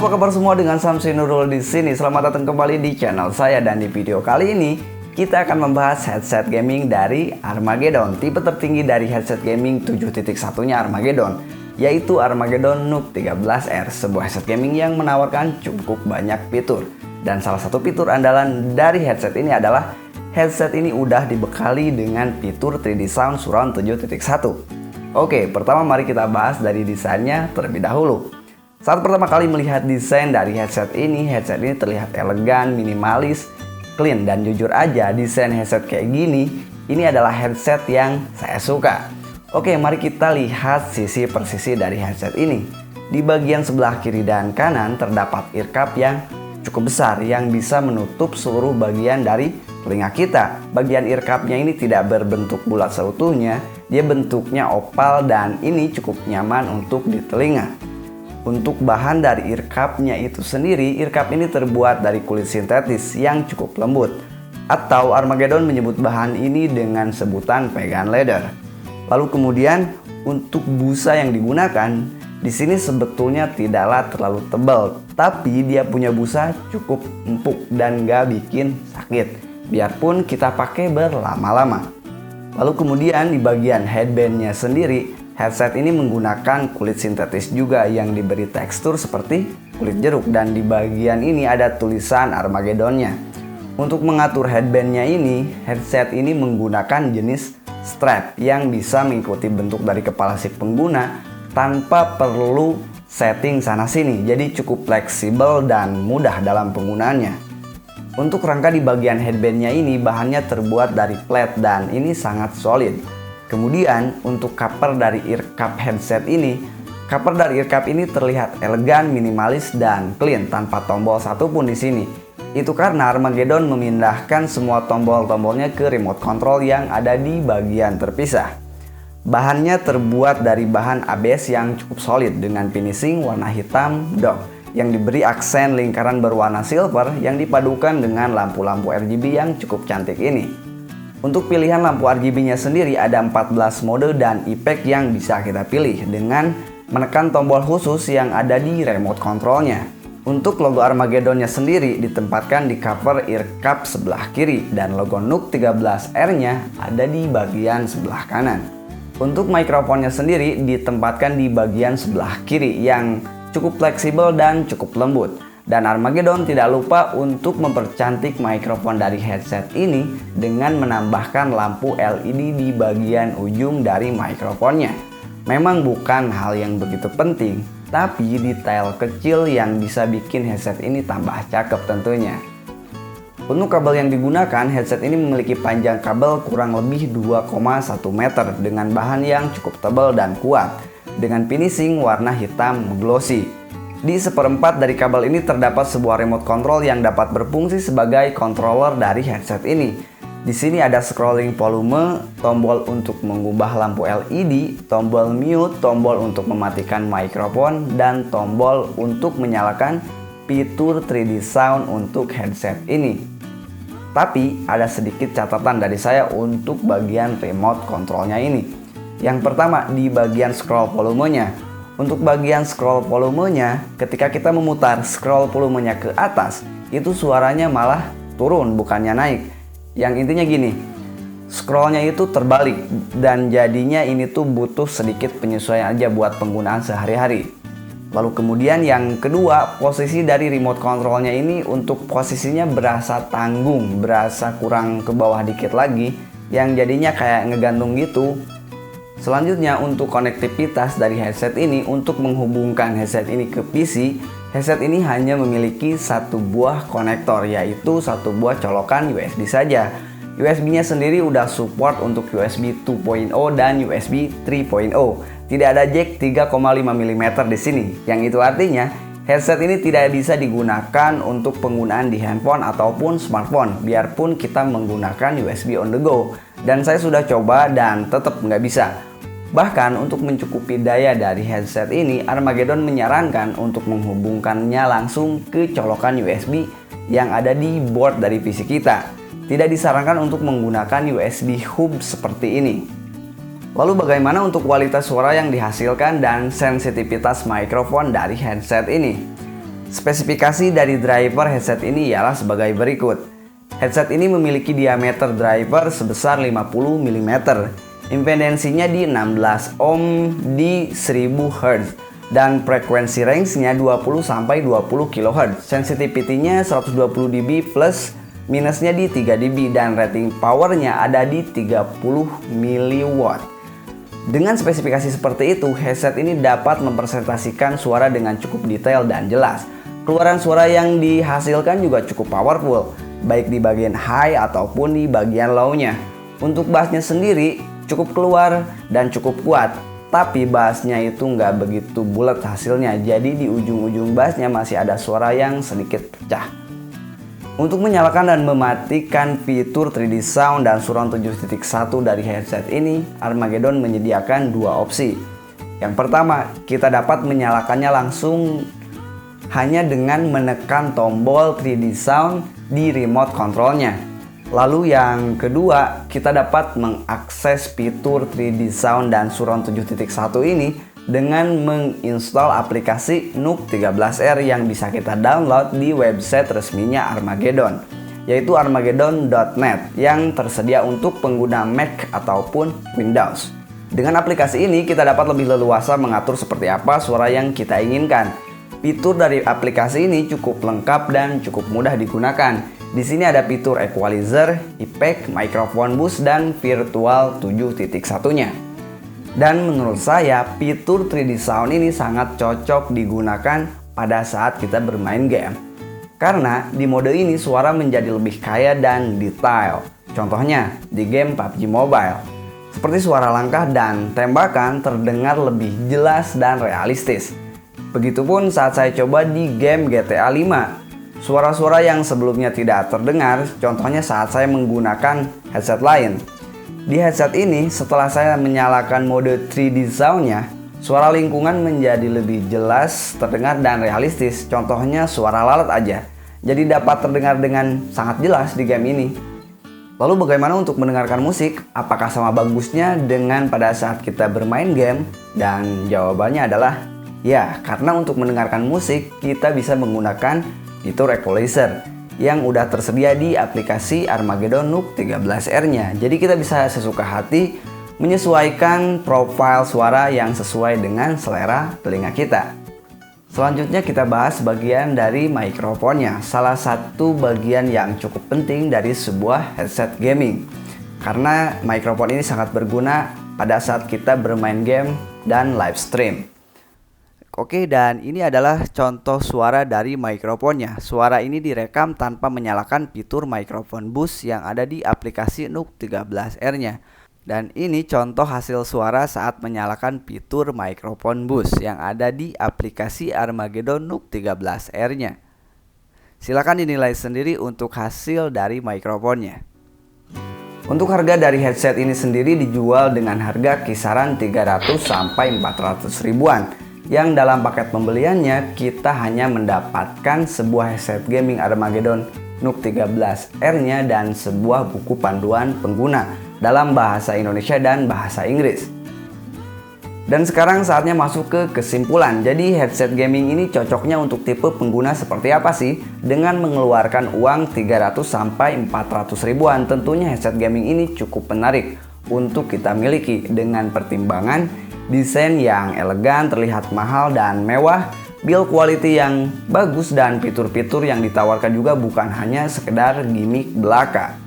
Halo, apa kabar semua? Dengan Samsi Nurul di sini. Selamat datang kembali di channel saya, dan di video kali ini kita akan membahas headset gaming dari Armageddon. Tipe tertinggi dari headset gaming 7.1-nya Armageddon, yaitu Armageddon Nook 13R, sebuah headset gaming yang menawarkan cukup banyak fitur. Dan salah satu fitur andalan dari headset ini adalah headset ini udah dibekali dengan fitur 3D Sound Surround 7.1. Oke, pertama mari kita bahas dari desainnya terlebih dahulu. Saat pertama kali melihat desain dari headset ini terlihat elegan, minimalis, clean, dan jujur aja desain headset kayak gini, ini adalah headset yang saya suka. Oke, mari kita lihat sisi per sisi dari headset ini. Di bagian sebelah kiri dan kanan terdapat ear cup yang cukup besar yang bisa menutup seluruh bagian dari telinga kita. Bagian ear cup-nya ini tidak berbentuk bulat seutuhnya, dia bentuknya oval dan ini cukup nyaman untuk di telinga. Untuk bahan dari ear cup-nya itu sendiri, ear cup ini terbuat dari kulit sintetis yang cukup lembut, atau Armageddon menyebut bahan ini dengan sebutan vegan leather. Lalu kemudian untuk busa yang digunakan di sini sebetulnya tidaklah terlalu tebal, tapi dia punya busa cukup empuk dan gak bikin sakit, biarpun kita pakai berlama-lama. Lalu kemudian di bagian headband-nya sendiri, headset ini menggunakan kulit sintetis juga yang diberi tekstur seperti kulit jeruk, dan di bagian ini ada tulisan Armageddon-nya. Untuk mengatur headband-nya ini, headset ini menggunakan jenis strap yang bisa mengikuti bentuk dari kepala si pengguna tanpa perlu setting sana-sini, jadi cukup fleksibel dan mudah dalam penggunaannya. Untuk rangka di bagian headband-nya ini bahannya terbuat dari flat dan ini sangat solid. Kemudian untuk cover dari ear cup headset ini, cover dari ear cup ini terlihat elegan, minimalis, dan clean tanpa tombol satupun di sini. Itu karena Armageddon memindahkan semua tombol-tombolnya ke remote control yang ada di bagian terpisah. Bahannya terbuat dari bahan ABS yang cukup solid dengan finishing warna hitam dock yang diberi aksen lingkaran berwarna silver yang dipadukan dengan lampu-lampu RGB yang cukup cantik ini. Untuk pilihan lampu RGB-nya sendiri ada 14 mode dan effect yang bisa kita pilih dengan menekan tombol khusus yang ada di remote controlnya. Untuk logo Armageddon-nya sendiri ditempatkan di cover ear cup sebelah kiri dan logo Nook 13R-nya ada di bagian sebelah kanan. Untuk mikrofonnya sendiri ditempatkan di bagian sebelah kiri yang cukup fleksibel dan cukup lembut. Dan Armageddon tidak lupa untuk mempercantik mikrofon dari headset ini dengan menambahkan lampu LED di bagian ujung dari mikrofonnya. Memang bukan hal yang begitu penting, tapi detail kecil yang bisa bikin headset ini tambah cakep tentunya. Untuk kabel yang digunakan, headset ini memiliki panjang kabel kurang lebih 2,1 meter dengan bahan yang cukup tebal dan kuat, dengan finishing warna hitam glossy. Di seperempat dari kabel ini terdapat sebuah remote control yang dapat berfungsi sebagai controller dari headset ini. Di sini ada scrolling volume, tombol untuk mengubah lampu LED, tombol mute, tombol untuk mematikan mikrofon, dan tombol untuk menyalakan fitur 3D sound untuk headset ini. Tapi ada sedikit catatan dari saya untuk bagian remote controlnya ini. Yang pertama di bagian scroll volumenya. Untuk bagian scroll volumenya, ketika kita memutar scroll volumenya ke atas, itu suaranya malah turun bukannya naik. Yang intinya gini, scrollnya itu terbalik dan jadinya ini tuh butuh sedikit penyesuaian aja buat penggunaan sehari-hari. Lalu kemudian yang kedua, posisi dari remote controlnya ini untuk posisinya berasa tanggung, berasa kurang ke bawah dikit lagi, yang jadinya kayak ngegantung gitu. Selanjutnya untuk konektivitas dari headset ini, untuk menghubungkan headset ini ke PC, headset ini hanya memiliki satu buah konektor, yaitu satu buah colokan USB saja. USB-nya sendiri udah support untuk USB 2.0 dan USB 3.0. Tidak ada jack 3,5 mm di sini, yang itu artinya headset ini tidak bisa digunakan untuk penggunaan di handphone ataupun smartphone, biarpun kita menggunakan USB on the go. Dan saya sudah coba dan tetap nggak bisa. Bahkan untuk mencukupi daya dari headset ini, Armageddon menyarankan untuk menghubungkannya langsung ke colokan USB yang ada di board dari PC kita. Tidak disarankan untuk menggunakan USB hub seperti ini. Lalu bagaimana untuk kualitas suara yang dihasilkan dan sensitivitas mikrofon dari headset ini? Spesifikasi dari driver headset ini ialah sebagai berikut. Headset ini memiliki diameter driver sebesar 50 mm. Impedensinya di 16 ohm di 1000 Hz. Dan frekuensi range-nya 20-20 kHz. Sensitivity-nya 120 dB plus minusnya di 3 dB dan rating powernya ada di 30 mW. Dengan spesifikasi seperti itu, headset ini dapat mempresentasikan suara dengan cukup detail dan jelas. Keluaran suara yang dihasilkan juga cukup powerful, baik di bagian high ataupun di bagian low-nya. Untuk bassnya sendiri cukup keluar dan cukup kuat. Tapi bassnya itu nggak begitu bulat hasilnya, jadi di ujung-ujung bassnya masih ada suara yang sedikit pecah. Untuk menyalakan dan mematikan fitur 3D Sound dan surround 7.1 dari headset ini, Armageddon menyediakan dua opsi. Yang pertama, kita dapat menyalakannya langsung hanya dengan menekan tombol 3D Sound di remote controlnya. Lalu yang kedua, kita dapat mengakses fitur 3D Sound dan surround 7.1 ini dengan menginstal aplikasi Nook 13R yang bisa kita download di website resminya Armageddon, yaitu armageddon.net yang tersedia untuk pengguna Mac ataupun Windows. Dengan aplikasi ini kita dapat lebih leluasa mengatur seperti apa suara yang kita inginkan. Fitur dari aplikasi ini cukup lengkap dan cukup mudah digunakan. Di sini ada fitur equalizer, effect, microphone boost, dan virtual 7.1-nya. Dan menurut saya, fitur 3D Sound ini sangat cocok digunakan pada saat kita bermain game. Karena di mode ini suara menjadi lebih kaya dan detail. Contohnya di game PUBG Mobile. Seperti suara langkah dan tembakan terdengar lebih jelas dan realistis. Begitupun saat saya coba di game GTA 5. Suara-suara yang sebelumnya tidak terdengar, contohnya saat saya menggunakan headset lain. Di headset ini, setelah saya menyalakan mode 3D Sound-nya, suara lingkungan menjadi lebih jelas, terdengar dan realistis. Contohnya suara lalat aja, jadi dapat terdengar dengan sangat jelas di game ini. Lalu bagaimana untuk mendengarkan musik? Apakah sama bagusnya dengan pada saat kita bermain game? Dan jawabannya adalah ya, karena untuk mendengarkan musik, kita bisa menggunakan fitur equalizer yang udah tersedia di aplikasi Armageddon Nook 13R-nya. Jadi kita bisa sesuka hati menyesuaikan profil suara yang sesuai dengan selera telinga kita. Selanjutnya kita bahas bagian dari mikrofonnya, salah satu bagian yang cukup penting dari sebuah headset gaming. Karena mikrofon ini sangat berguna pada saat kita bermain game dan live stream. Oke, dan ini adalah contoh suara dari mikrofonnya. Suara ini direkam tanpa menyalakan fitur microphone boost yang ada di aplikasi Nook 13R-nya. Dan ini contoh hasil suara saat menyalakan fitur microphone boost yang ada di aplikasi Armageddon Nook 13R-nya. Silakan dinilai sendiri untuk hasil dari mikrofonnya. Untuk harga dari headset ini sendiri dijual dengan harga kisaran 300 sampai 400 ribuan. Yang dalam paket pembeliannya kita hanya mendapatkan sebuah headset gaming Armageddon Nook 13R-nya dan sebuah buku panduan pengguna dalam bahasa Indonesia dan bahasa Inggris. Dan sekarang saatnya masuk ke kesimpulan. Jadi headset gaming ini cocoknya untuk tipe pengguna seperti apa sih? Dengan mengeluarkan uang 300 sampai 400 ribuan, tentunya headset gaming ini cukup menarik untuk kita miliki dengan pertimbangan desain yang elegan, terlihat mahal dan mewah, build quality yang bagus, dan fitur-fitur yang ditawarkan juga bukan hanya sekedar gimmick belaka.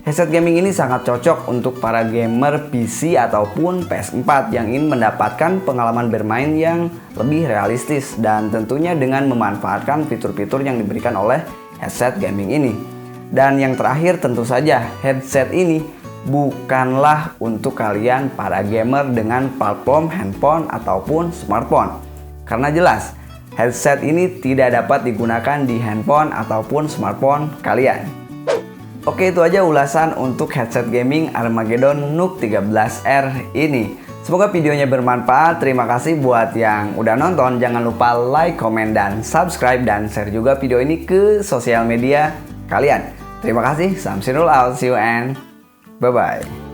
Headset gaming ini sangat cocok untuk para gamer PC ataupun PS4 yang ingin mendapatkan pengalaman bermain yang lebih realistis dan tentunya dengan memanfaatkan fitur-fitur yang diberikan oleh headset gaming ini. Dan yang terakhir tentu saja headset ini bukanlah untuk kalian para gamer dengan platform handphone ataupun smartphone. Karena jelas, headset ini tidak dapat digunakan di handphone ataupun smartphone kalian. Oke, itu aja ulasan untuk headset gaming Armageddon Nook 13R ini. Semoga videonya bermanfaat. Terima kasih buat yang udah nonton. Jangan lupa like, komen, dan subscribe. Dan share juga video ini ke sosial media kalian. Terima kasih. Samsinul out. See you and bye-bye.